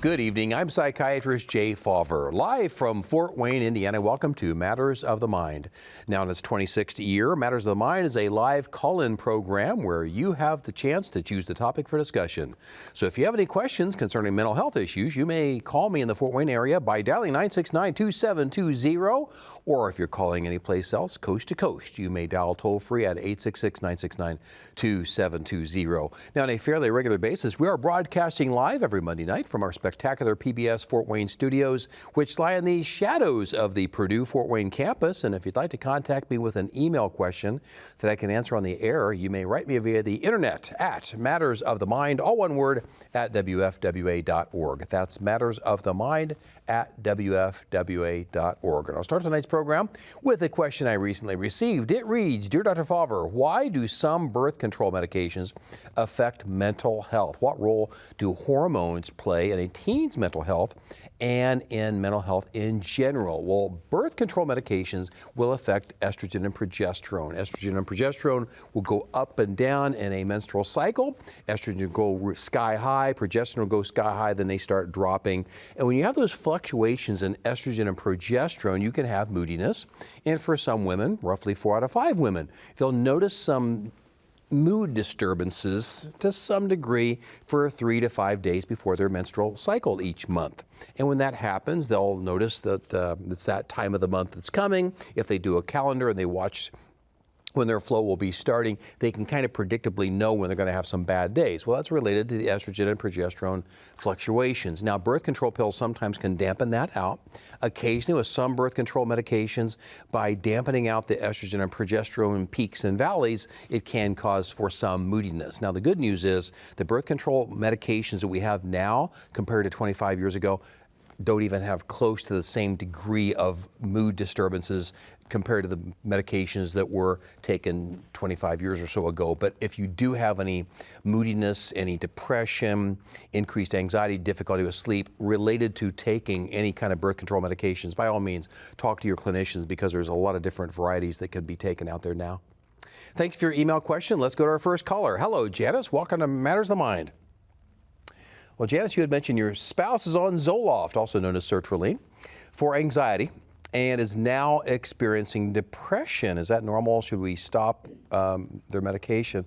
Good evening. I'm psychiatrist Jay Fauver, live from Fort Wayne, Indiana. Welcome to Matters of the Mind. Now in its 26th year, Matters of the Mind is a live call-in program where you have the chance to choose the topic for discussion. So if you have any questions concerning mental health issues, you may call me in the Fort Wayne area by dialing 969-2720, or if you're calling any place else, coast to coast, you may dial toll-free at 866-969-2720. Now on a fairly regular basis, we are broadcasting live every Monday night from our spectacular PBS Fort Wayne studios, which lie in the shadows of the Purdue Fort Wayne campus. And if you'd like to contact me with an email question that I can answer on the air, you may write me via the internet at Matters of the Mind, all one word, at WFWA.org. That's Matters of the Mind at WFWA.org. And I'll start tonight's program with a question I recently received. It reads, Dear Dr. Fauver, why do some birth control medications affect mental health? What role do hormones play in a teen's mental health and in mental health in general? Well, birth control medications will affect estrogen and progesterone. Estrogen and progesterone will go up and down in a menstrual cycle. Estrogen will go sky high, progesterone will go sky high, then they start dropping. And when you have those fluctuations in estrogen and progesterone, you can have moodiness. And for some women, roughly 4 out of 5 women, they'll notice some mood disturbances to some degree for 3 to 5 days before their menstrual cycle each month. And when that happens, they'll notice that it's that time of the month that's coming. If they do a calendar and they watch when their flow will be starting, they can kind of predictably know when they're going to have some bad days. Well, that's related to the estrogen and progesterone fluctuations. Now, birth control pills sometimes can dampen that out. Occasionally, with some birth control medications, by dampening out the estrogen and progesterone peaks and valleys, it can cause for some moodiness. Now, the good news is the birth control medications that we have now compared to 25 years ago don't even have close to the same degree of mood disturbances compared to the medications that were taken 25 years or so ago. But if you do have any moodiness, any depression, increased anxiety, difficulty with sleep related to taking any kind of birth control medications, by all means, talk to your clinicians because there's a lot of different varieties that can be taken out there now. Thanks for your email question. Let's go to our first caller. Hello, Janice. Welcome to Matters of the Mind. Well, Janice, you had mentioned your spouse is on Zoloft, also known as sertraline, for anxiety, and is now experiencing depression. Is that normal? Should we stop their medication?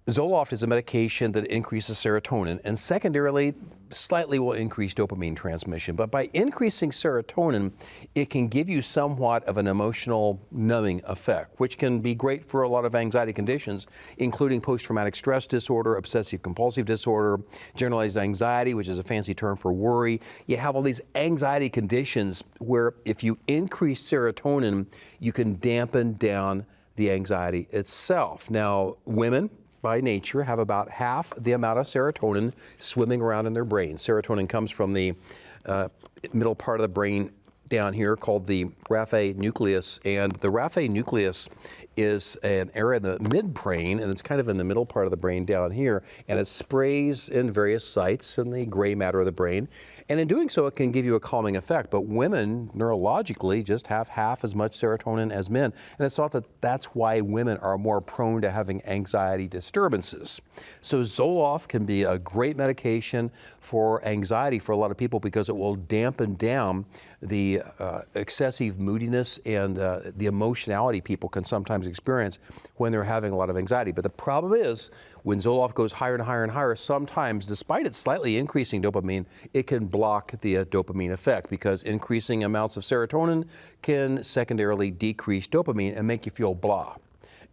Zoloft is a medication that increases serotonin and secondarily slightly will increase dopamine transmission. But by increasing serotonin, it can give you somewhat of an emotional numbing effect, which can be great for a lot of anxiety conditions, including post-traumatic stress disorder, obsessive compulsive disorder, generalized anxiety, which is a fancy term for worry. You have all these anxiety conditions where if you increase serotonin, you can dampen down the anxiety itself. Now, women, by nature, have about half the amount of serotonin swimming around in their brain. Serotonin comes from the middle part of the brain down here called the Raphe nucleus, and the Raphe nucleus is an area in the midbrain, and it's kind of in the middle part of the brain down here, and it sprays in various sites in the gray matter of the brain, and in doing so, it can give you a calming effect. But women, neurologically, just have half as much serotonin as men, and it's thought that that's why women are more prone to having anxiety disturbances. So Zoloft can be a great medication for anxiety for a lot of people because it will dampen down the excessive moodiness and the emotionality people can sometimes experience when they're having a lot of anxiety. But the problem is, when Zoloft goes higher and higher and higher, sometimes, despite it slightly increasing dopamine, it can block the dopamine effect because increasing amounts of serotonin can secondarily decrease dopamine and make you feel blah.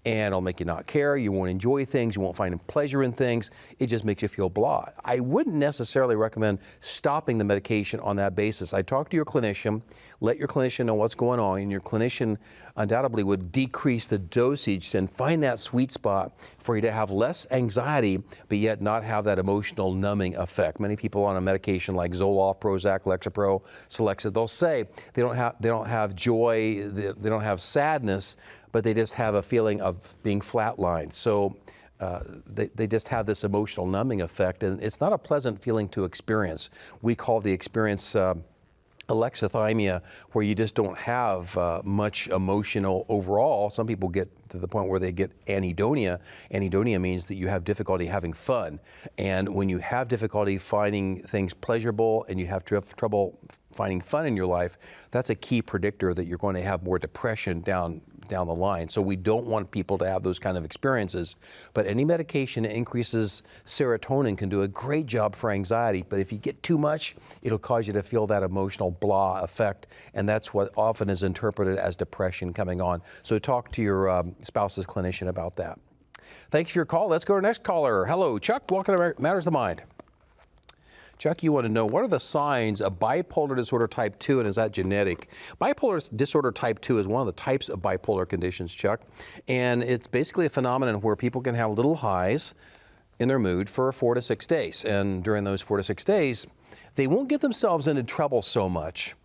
And it'll make you not care, you won't enjoy things, you won't find pleasure in things, it just makes you feel blah. I wouldn't necessarily recommend stopping the medication on that basis. I'd talk to your clinician, let your clinician know what's going on, and your clinician undoubtedly would decrease the dosage and find that sweet spot for you to have less anxiety, but yet not have that emotional numbing effect. Many people on a medication like Zoloft, Prozac, Lexapro, Celexa, they'll say they don't have joy, they don't have sadness, but they just have a feeling of being flatlined. So they just have this emotional numbing effect, and it's not a pleasant feeling to experience. We call the experience alexithymia, where you just don't have much emotional overall. Some people get to the point where they get anhedonia. Anhedonia means that you have difficulty having fun. And when you have difficulty finding things pleasurable and you have trouble finding fun in your life, that's a key predictor that you're going to have more depression down the line. So we don't want people to have those kind of experiences. But any medication that increases serotonin can do a great job for anxiety. But if you get too much, it'll cause you to feel that emotional blah effect. And that's what often is interpreted as depression coming on. So talk to your spouse's clinician about that. Thanks for your call. Let's go to our next caller. Hello, Chuck. Welcome to Matters of the Mind. Chuck, you want to know, what are the signs of bipolar disorder type 2, and is that genetic? Bipolar disorder type 2 is one of the types of bipolar conditions, Chuck, and it's basically a phenomenon where people can have little highs in their mood for 4 to 6 days, and during those 4 to 6 days, they won't get themselves into trouble so much,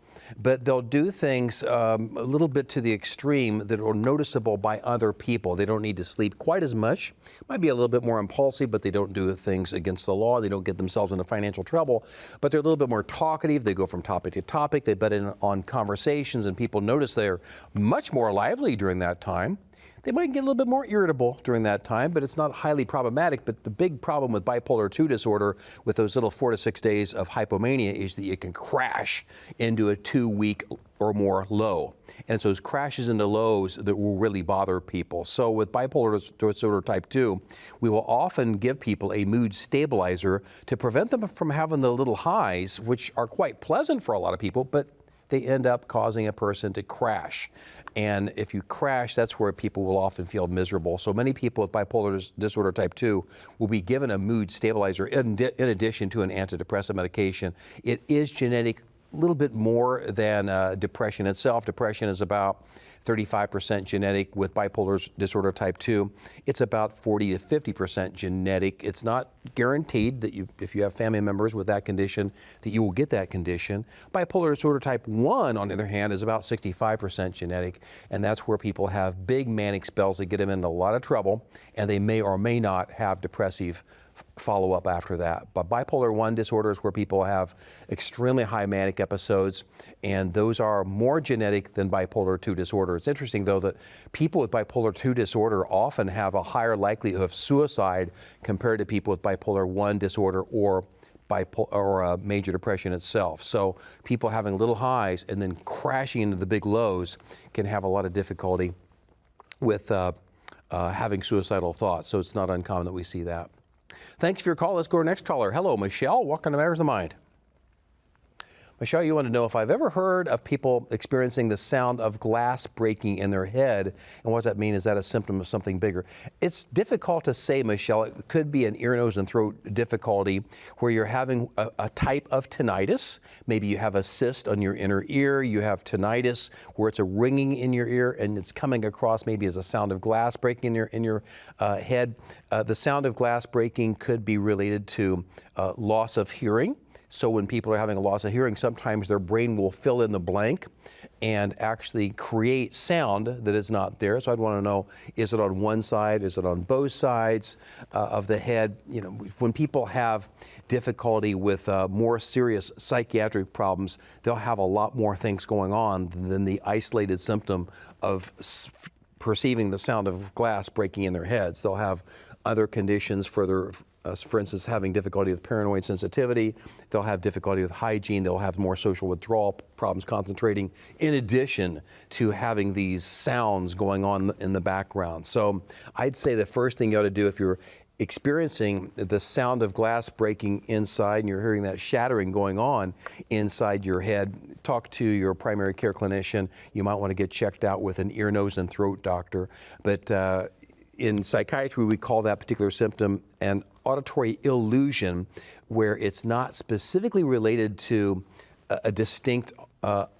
but they'll do things a little bit to the extreme that are noticeable by other people. They don't need to sleep quite as much. Might be a little bit more impulsive, but they don't do things against the law. They don't get themselves into financial trouble, but they're a little bit more talkative. They go from topic to topic. They butt in on conversations, and people notice they're much more lively during that time. They might get a little bit more irritable during that time, but it's not highly problematic. But the big problem with bipolar 2 disorder, with those little 4 to 6 days of hypomania, is that you can crash into a 2-week or more low. And it's those crashes into lows that will really bother people. So with bipolar disorder type 2, we will often give people a mood stabilizer to prevent them from having the little highs, which are quite pleasant for a lot of people, but they end up causing a person to crash. And if you crash, that's where people will often feel miserable. So many people with bipolar disorder type 2 will be given a mood stabilizer in addition to an antidepressant medication. It is genetic, a little bit more than depression itself. Depression is about 35% genetic. With bipolar disorder type 2, it's about 40 to 50% genetic. It's not guaranteed that if you have family members with that condition, that you will get that condition. Bipolar disorder type 1, on the other hand, is about 65% genetic, and that's where people have big manic spells that get them into a lot of trouble, and they may or may not have depressive follow-up after that. But bipolar 1 disorder is where people have extremely high manic episodes, and those are more genetic than bipolar 2 disorder. It's interesting, though, that people with bipolar 2 disorder often have a higher likelihood of suicide compared to people with bipolar 1 disorder or major depression itself. So people having little highs and then crashing into the big lows can have a lot of difficulty with having suicidal thoughts. So it's not uncommon that we see that. Thanks for your call. Let's go to our next caller. Hello, Michelle. Welcome to Matters of the Mind. Michelle, you want to know if I've ever heard of people experiencing the sound of glass breaking in their head, and what does that mean? Is that a symptom of something bigger? It's difficult to say, Michelle. It could be an ear, nose, and throat difficulty where you're having a type of tinnitus. Maybe you have a cyst on your inner ear. You have tinnitus where it's a ringing in your ear, and it's coming across maybe as a sound of glass breaking in your head. The sound of glass breaking could be related to loss of hearing. So when people are having a loss of hearing, sometimes their brain will fill in the blank and actually create sound that is not there. So I'd want to know, is it on one side? Is it on both sides of the head? You know, when people have difficulty with more serious psychiatric problems, they'll have a lot more things going on than the isolated symptom of perceiving the sound of glass breaking in their heads. They'll have other conditions for instance, having difficulty with paranoid sensitivity. They'll have difficulty with hygiene. They'll have more social withdrawal problems concentrating, in addition to having these sounds going on in the background. So I'd say the first thing you ought to do if you're experiencing the sound of glass breaking inside and you're hearing that shattering going on inside your head, talk to your primary care clinician. You might want to get checked out with an ear, nose, and throat doctor. But in psychiatry, we call that particular symptom an auditory illusion, where it's not specifically related to a distinct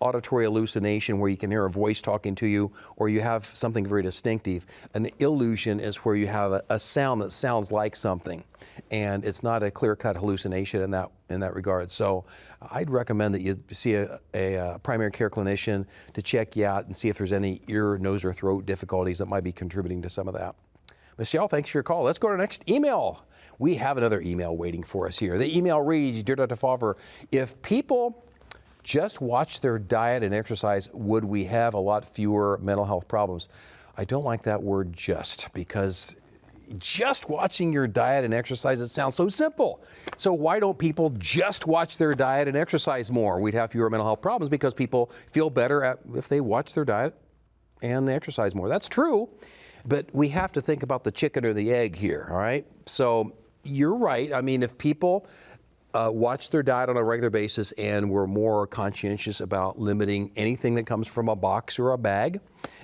auditory hallucination where you can hear a voice talking to you or you have something very distinctive. An illusion is where you have a sound that sounds like something, and it's not a clear-cut hallucination in that regard. So I'd recommend that you see a primary care clinician to check you out and see if there's any ear, nose, or throat difficulties that might be contributing to some of that. Michelle, thanks for your call. Let's go to our next email. We have another email waiting for us here. The email reads, Dear Dr. Faulver, if people just watch their diet and exercise, would we have a lot fewer mental health problems? I don't like that word just, because just watching your diet and exercise, it sounds so simple. So why don't people just watch their diet and exercise more? We'd have fewer mental health problems because people feel better if they watch their diet and they exercise more. That's true, but we have to think about the chicken or the egg here, all right? So you're right. I mean, if people watch their diet on a regular basis and were more conscientious about limiting anything that comes from a box or a bag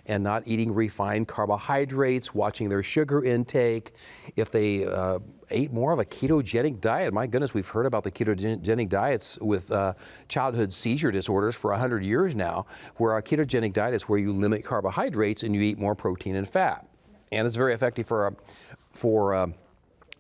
and not eating refined carbohydrates, watching their sugar intake, if they ate more of a ketogenic diet, my goodness, we've heard about the ketogenic diets with childhood seizure disorders for 100 years now, where a ketogenic diet is where you limit carbohydrates and you eat more protein and fat. And it's very effective for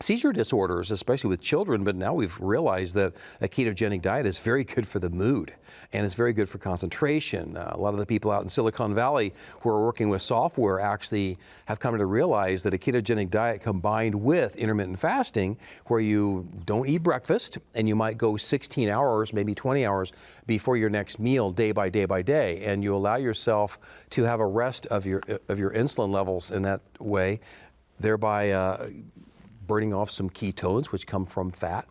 seizure disorders, especially with children, but now we've realized that a ketogenic diet is very good for the mood, and it's very good for concentration. A lot of the people out in Silicon Valley who are working with software actually have come to realize that a ketogenic diet combined with intermittent fasting, where you don't eat breakfast and you might go 16 hours, maybe 20 hours before your next meal, day by day by day, and you allow yourself to have a rest of your insulin levels in that way, thereby burning off some ketones, which come from fat.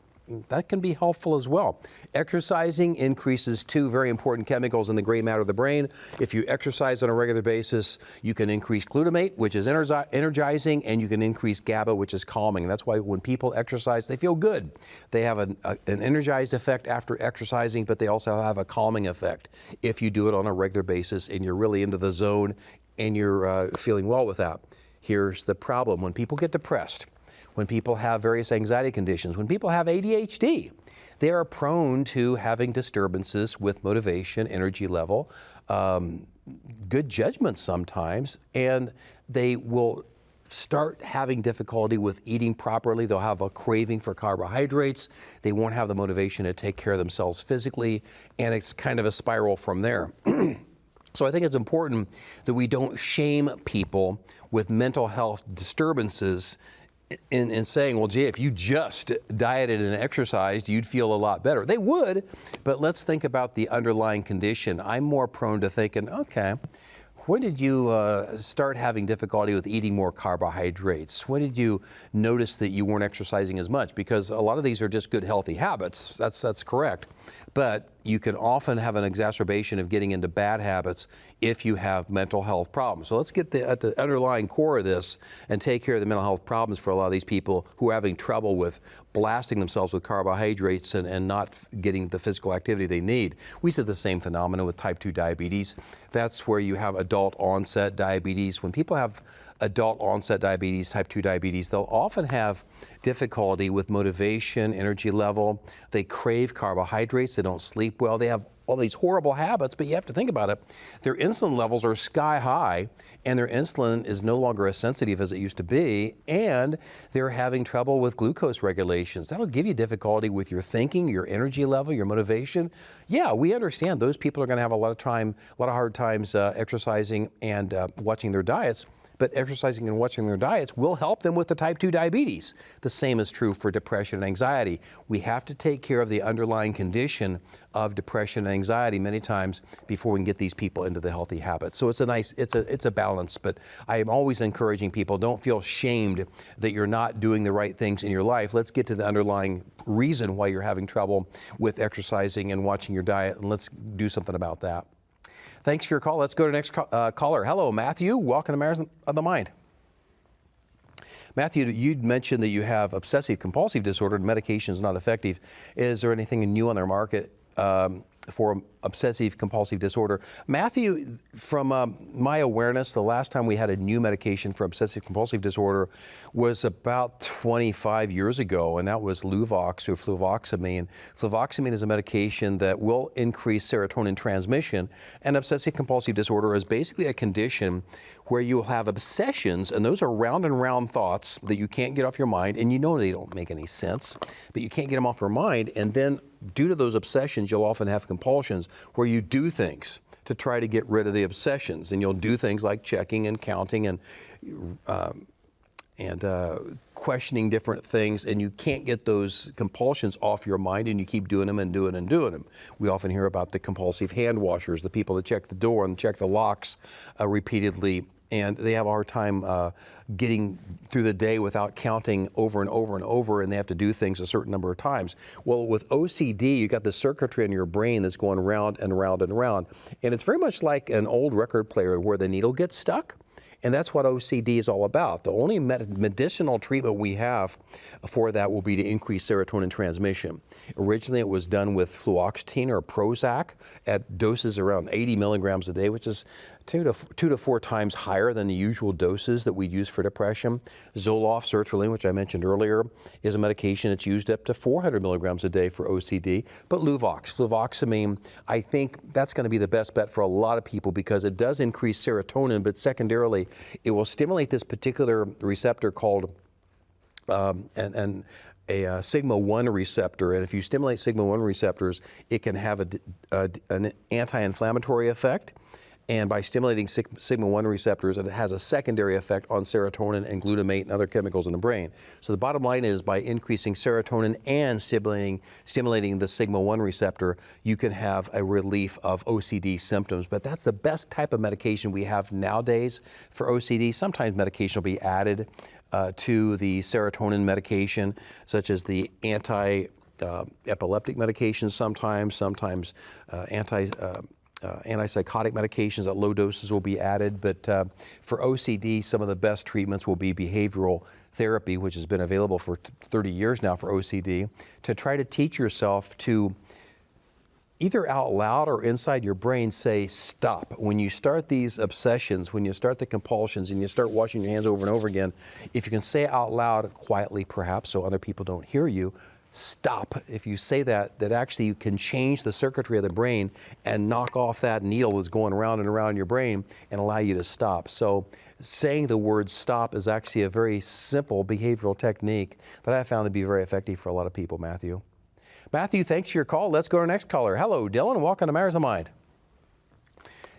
That can be helpful as well. Exercising increases two very important chemicals in the gray matter of the brain. If you exercise on a regular basis, you can increase glutamate, which is energizing, and you can increase GABA, which is calming. That's why when people exercise, they feel good. They have an energized effect after exercising, but they also have a calming effect if you do it on a regular basis and you're really into the zone and you're feeling well with that. Here's the problem. When people get depressed, when people have various anxiety conditions, when people have ADHD, they are prone to having disturbances with motivation, energy level, good judgment sometimes, and they will start having difficulty with eating properly. They'll have a craving for carbohydrates. They won't have the motivation to take care of themselves physically, and it's kind of a spiral from there. So I think it's important that we don't shame people with mental health disturbances in saying, well, gee, if you just dieted and exercised, you'd feel a lot better. They would, but let's think about the underlying condition. I'm more prone to thinking, okay, when did you start having difficulty with eating more carbohydrates? When did you notice that you weren't exercising as much? Because a lot of these are just good, healthy habits. That's correct. But you can often have an exacerbation of getting into bad habits if you have mental health problems. So let's get at the underlying core of this and take care of the mental health problems for a lot of these people who are having trouble with blasting themselves with carbohydrates and not getting the physical activity they need. We see the same phenomenon with type 2 diabetes. That's where you have adult onset diabetes. When people have adult onset diabetes, type 2 diabetes, they'll often have difficulty with motivation, energy level. They crave carbohydrates. They don't sleep well. They have all these horrible habits, but you have to think about it. Their insulin levels are sky high, and their insulin is no longer as sensitive as it used to be, and they're having trouble with glucose regulations. That'll give you difficulty with your thinking, your energy level, your motivation. Yeah, we understand those people are going to have a lot of hard times exercising and watching their diets. But exercising and watching their diets will help them with the type 2 diabetes. The same is true for depression and anxiety. We have to take care of the underlying condition of depression and anxiety many times before we can get these people into the healthy habits. So it's a balance, but I am always encouraging people, don't feel shamed that you're not doing the right things in your life. Let's get to the underlying reason why you're having trouble with exercising and watching your diet, and let's do something about that. Thanks for your call. Let's go to the next caller. Hello, Matthew. Welcome to Matters of the Mind. Matthew, you'd mentioned that you have obsessive compulsive disorder and medication is not effective. Is there anything new on their market for obsessive compulsive disorder? Matthew, from my awareness, the last time we had a new medication for obsessive compulsive disorder was about 25 years ago, and that was Luvox or fluvoxamine. Fluvoxamine is a medication that will increase serotonin transmission, and obsessive compulsive disorder is basically a condition where you'll have obsessions, and those are round and round thoughts that you can't get off your mind, and you know they don't make any sense, but you can't get them off your mind, and then due to those obsessions, you'll often have compulsions where you do things to try to get rid of the obsessions, and you'll do things like checking and counting and questioning different things, and you can't get those compulsions off your mind, and you keep doing them and doing and doing them. We often hear about the compulsive hand washers, the people that check the door and check the locks repeatedly, and they have a hard time getting through the day without counting over and over and over, and they have to do things a certain number of times. Well, with OCD, you got the circuitry in your brain that's going round and round and round, and it's very much like an old record player where the needle gets stuck. And that's what OCD is all about. The only medicinal treatment we have for that will be to increase serotonin transmission. Originally, it was done with fluoxetine or Prozac at doses around 80 milligrams a day, which is two to four times higher than the usual doses that we use for depression. Zoloft, sertraline, which I mentioned earlier, is a medication that's used up to 400 milligrams a day for OCD. But Luvox, fluvoxamine, I think that's going to be the best bet for a lot of people because it does increase serotonin, but secondarily, it will stimulate this particular receptor called a sigma-1 receptor, and if you stimulate sigma-1 receptors, it can have an anti-inflammatory effect. And by stimulating sigma-1 receptors, it has a secondary effect on serotonin and glutamate and other chemicals in the brain. So the bottom line is by increasing serotonin and stimulating the sigma-1 receptor, you can have a relief of OCD symptoms. But that's the best type of medication we have nowadays for OCD. Sometimes medication will be added to the serotonin medication, such as the anti-epileptic medications sometimes antipsychotic medications at low doses will be added, but for OCD, some of the best treatments will be behavioral therapy, which has been available for 30 years now for OCD, to try to teach yourself to either out loud or inside your brain say, stop. When you start these obsessions, when you start the compulsions and you start washing your hands over and over again, if you can say it out loud, quietly perhaps, so other people don't hear you, stop. If you say that actually you can change the circuitry of the brain and knock off that needle that's going around and around your brain and allow you to stop. So saying the word stop is actually a very simple behavioral technique that I found to be very effective for a lot of people, Matthew. Matthew, thanks for your call. Let's go to our next caller. Hello, Dylan. Welcome to Matters of Mind.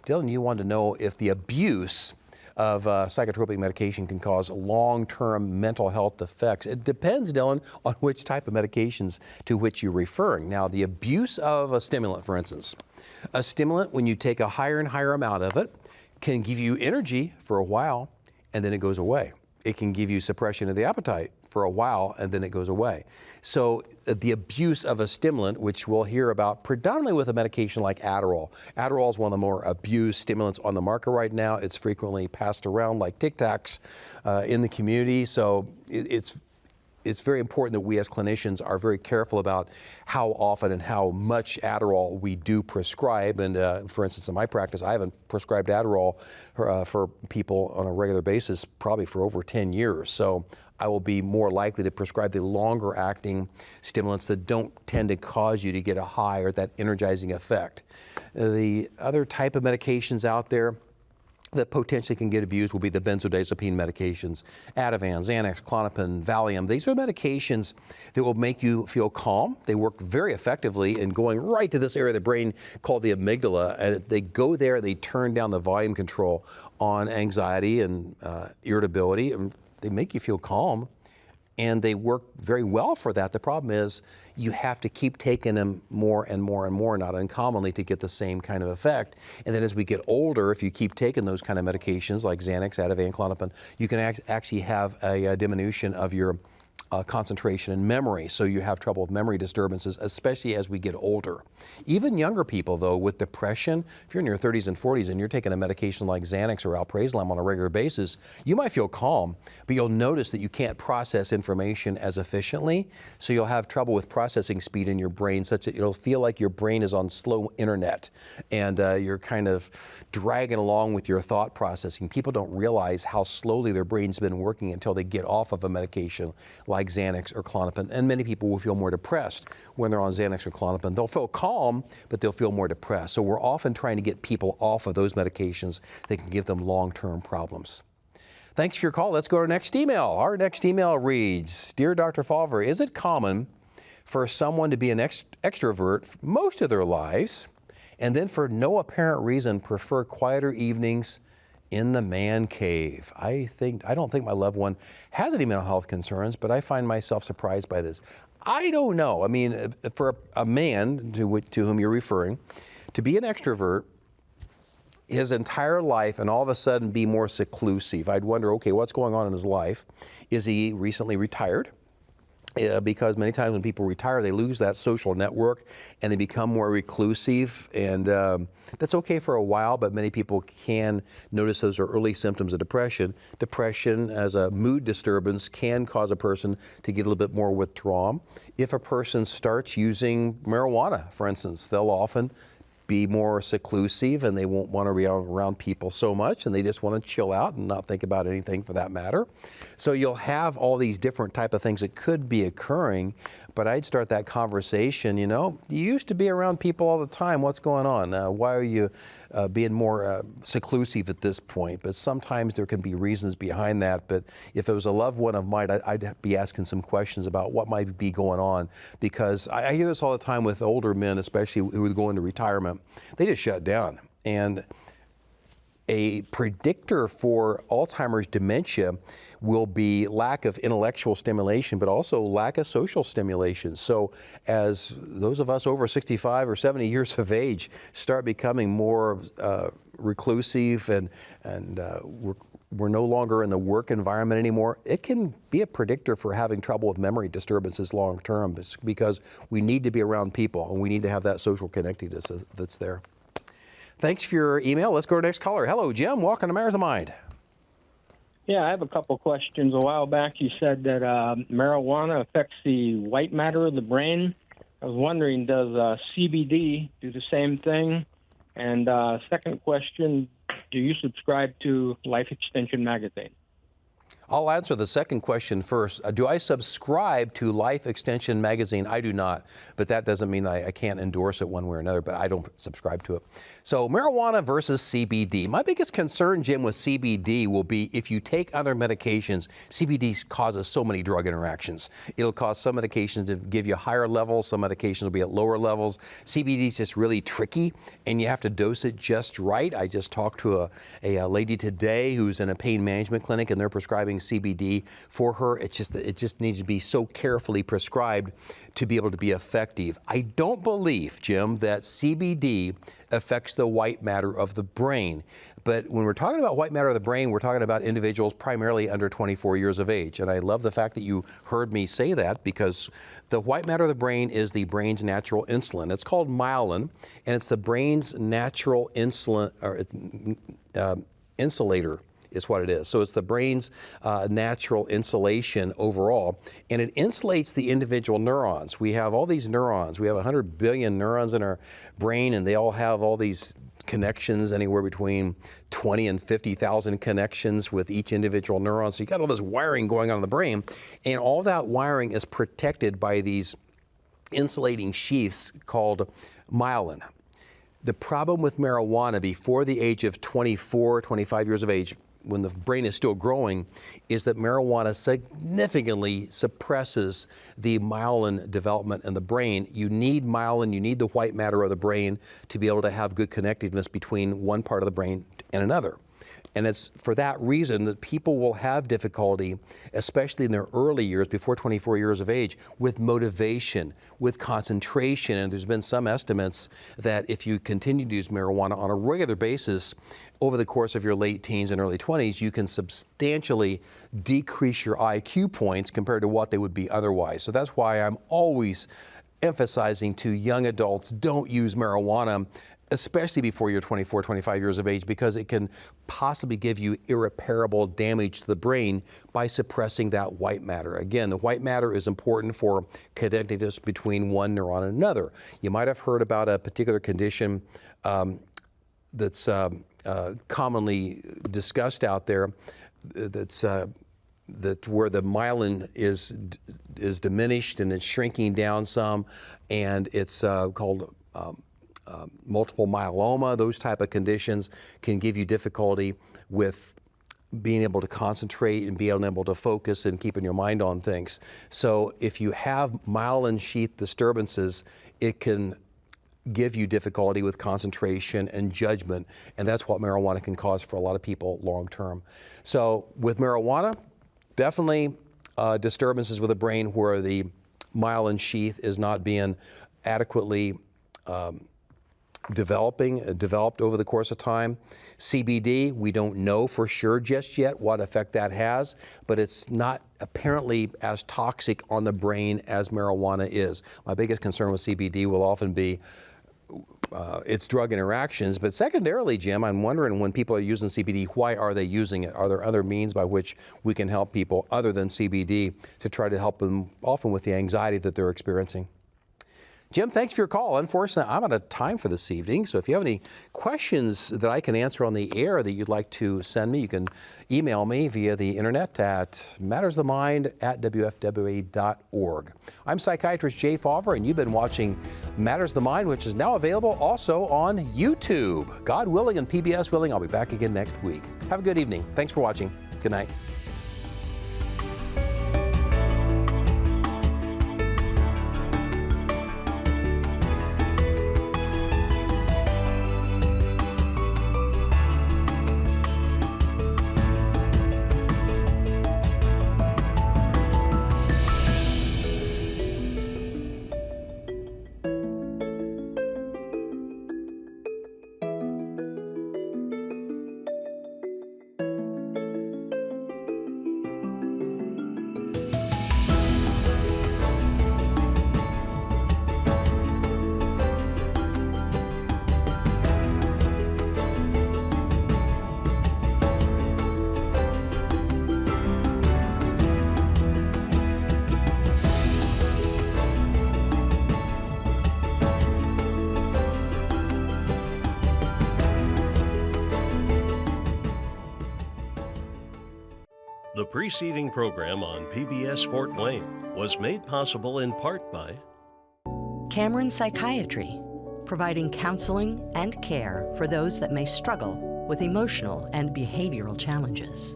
Dylan, you wanted to know if the abuse of psychotropic medication can cause long-term mental health effects. It depends, Dylan, on which type of medications to which you're referring. Now, the abuse of a stimulant, for instance. A stimulant, when you take a higher and higher amount of it, can give you energy for a while, and then it goes away. It can give you suppression of the appetite for a while, and then it goes away. So the abuse of a stimulant, which we'll hear about predominantly with a medication like Adderall. Adderall is one of the more abused stimulants on the market right now. It's frequently passed around like Tic Tacs in the community. So it's very important that we as clinicians are very careful about how often and how much Adderall we do prescribe. And for instance, in my practice, I haven't prescribed Adderall for people on a regular basis probably for over 10 years. So I will be more likely to prescribe the longer acting stimulants that don't tend to cause you to get a high or that energizing effect. The other type of medications out there that potentially can get abused will be the benzodiazepine medications, Ativan, Xanax, Klonopin, Valium. These are medications that will make you feel calm. They work very effectively in going right to this area of the brain called the amygdala. And they go there, they turn down the volume control on anxiety and irritability, and they make you feel calm. And they work very well for that. The problem is you have to keep taking them more and more and more, not uncommonly, to get the same kind of effect. And then as we get older, if you keep taking those kind of medications like Xanax, Ativan, Klonopin, you can actually have a diminution of your concentration and memory, so you have trouble with memory disturbances, especially as we get older. Even younger people, though, with depression, if you're in your 30s and 40s and you're taking a medication like Xanax or alprazolam on a regular basis, you might feel calm, but you'll notice that you can't process information as efficiently, so you'll have trouble with processing speed in your brain, such that it'll feel like your brain is on slow internet, and you're kind of dragging along with your thought processing. People don't realize how slowly their brain's been working until they get off of a medication like Xanax or Klonopin, and many people will feel more depressed when they're on Xanax or Klonopin. They'll feel calm, but they'll feel more depressed. So we're often trying to get people off of those medications that can give them long-term problems. Thanks for your call. Let's go to our next email. Our next email reads, Dear Dr. Fulver, is it common for someone to be an extrovert most of their lives and then for no apparent reason prefer quieter evenings in the man cave. I don't think my loved one has any mental health concerns, but I find myself surprised by this. I don't know. I mean, for a man to whom you're referring, to be an extrovert his entire life and all of a sudden be more seclusive, I'd wonder, okay, what's going on in his life? Is he recently retired? Because many times when people retire, they lose that social network and they become more reclusive. And that's okay for a while, but many people can notice those are early symptoms of depression. Depression as a mood disturbance can cause a person to get a little bit more withdrawn. If a person starts using marijuana, for instance, they'll often be more seclusive and they won't want to be around people so much and they just want to chill out and not think about anything for that matter. So you'll have all these different type of things that could be occurring, but I'd start that conversation, you know, you used to be around people all the time. What's going on? Why are you being more seclusive at this point? But sometimes there can be reasons behind that. But if it was a loved one of mine, I'd be asking some questions about what might be going on, because I hear this all the time with older men, especially who would go into retirement. They just shut down. And a predictor for Alzheimer's dementia will be lack of intellectual stimulation, but also lack of social stimulation. So as those of us over 65 or 70 years of age start becoming more reclusive and we're no longer in the work environment anymore, it can be a predictor for having trouble with memory disturbances long term, because we need to be around people and we need to have that social connectedness that's there. Thanks for your email. Let's go to the next caller. Hello, Jim. Welcome to Matters of Mind. Yeah, I have a couple questions. A while back, you said that marijuana affects the white matter of the brain. I was wondering, does CBD do the same thing? And second question, do you subscribe to Life Extension magazine? I'll answer the second question first. Do I subscribe to Life Extension magazine? I do not, but that doesn't mean I can't endorse it one way or another, but I don't subscribe to it. So marijuana versus CBD. My biggest concern, Jim, with CBD will be if you take other medications, CBD causes so many drug interactions. It'll cause some medications to give you higher levels, some medications will be at lower levels. CBD is just really tricky and you have to dose it just right. I just talked to a lady today who's in a pain management clinic and they're prescribing CBD for her. It just needs to be so carefully prescribed to be able to be effective. I don't believe, Jim, that CBD affects the white matter of the brain. But when we're talking about white matter of the brain, we're talking about individuals primarily under 24 years of age. And I love the fact that you heard me say that, because the white matter of the brain is the brain's natural insulin. It's called myelin, and it's the brain's natural insulin, or insulator is what it is. So it's the brain's natural insulation overall, and it insulates the individual neurons. We have all these neurons. We have 100 billion neurons in our brain, and they all have all these connections, anywhere between 20 and 50,000 connections with each individual neuron. So you got all this wiring going on in the brain, and all that wiring is protected by these insulating sheaths called myelin. The problem with marijuana before the age of 24, 25 years of age, when the brain is still growing, is that marijuana significantly suppresses the myelin development in the brain. You need myelin, you need the white matter of the brain to be able to have good connectedness between one part of the brain and another. And it's for that reason that people will have difficulty, especially in their early years, before 24 years of age, with motivation, with concentration. And there's been some estimates that if you continue to use marijuana on a regular basis over the course of your late teens and early 20s, you can substantially decrease your IQ points compared to what they would be otherwise. So that's why I'm always emphasizing to young adults, don't use marijuana, especially before you're 24, 25 years of age, because it can possibly give you irreparable damage to the brain by suppressing that white matter. Again, the white matter is important for connectedness between one neuron and another. You might have heard about a particular condition that's commonly discussed out there, that's that where the myelin is diminished and it's shrinking down some, and it's called multiple myeloma. Those type of conditions can give you difficulty with being able to concentrate and being able to focus and keeping your mind on things. So if you have myelin sheath disturbances, it can give you difficulty with concentration and judgment, and that's what marijuana can cause for a lot of people long term. So with marijuana, definitely disturbances with the brain where the myelin sheath is not being adequately developed over the course of time. CBD, we don't know for sure just yet what effect that has, but it's not apparently as toxic on the brain as marijuana is. My biggest concern with CBD will often be its drug interactions, but secondarily, Jim, I'm wondering when people are using CBD, why are they using it? Are there other means by which we can help people other than CBD to try to help them often with the anxiety that they're experiencing? Jim, thanks for your call. Unfortunately, I'm out of time for this evening, so if you have any questions that I can answer on the air that you'd like to send me, you can email me via the internet at mattersofthemind@wfwa.org. I'm psychiatrist Jay Favre, and you've been watching Matters of the Mind, which is now available also on YouTube. God willing and PBS willing, I'll be back again next week. Have a good evening. Thanks for watching. Good night. The preceding program on PBS Fort Wayne was made possible in part by Cameron Psychiatry, providing counseling and care for those that may struggle with emotional and behavioral challenges.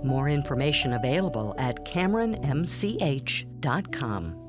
More information available at CameronMCH.com.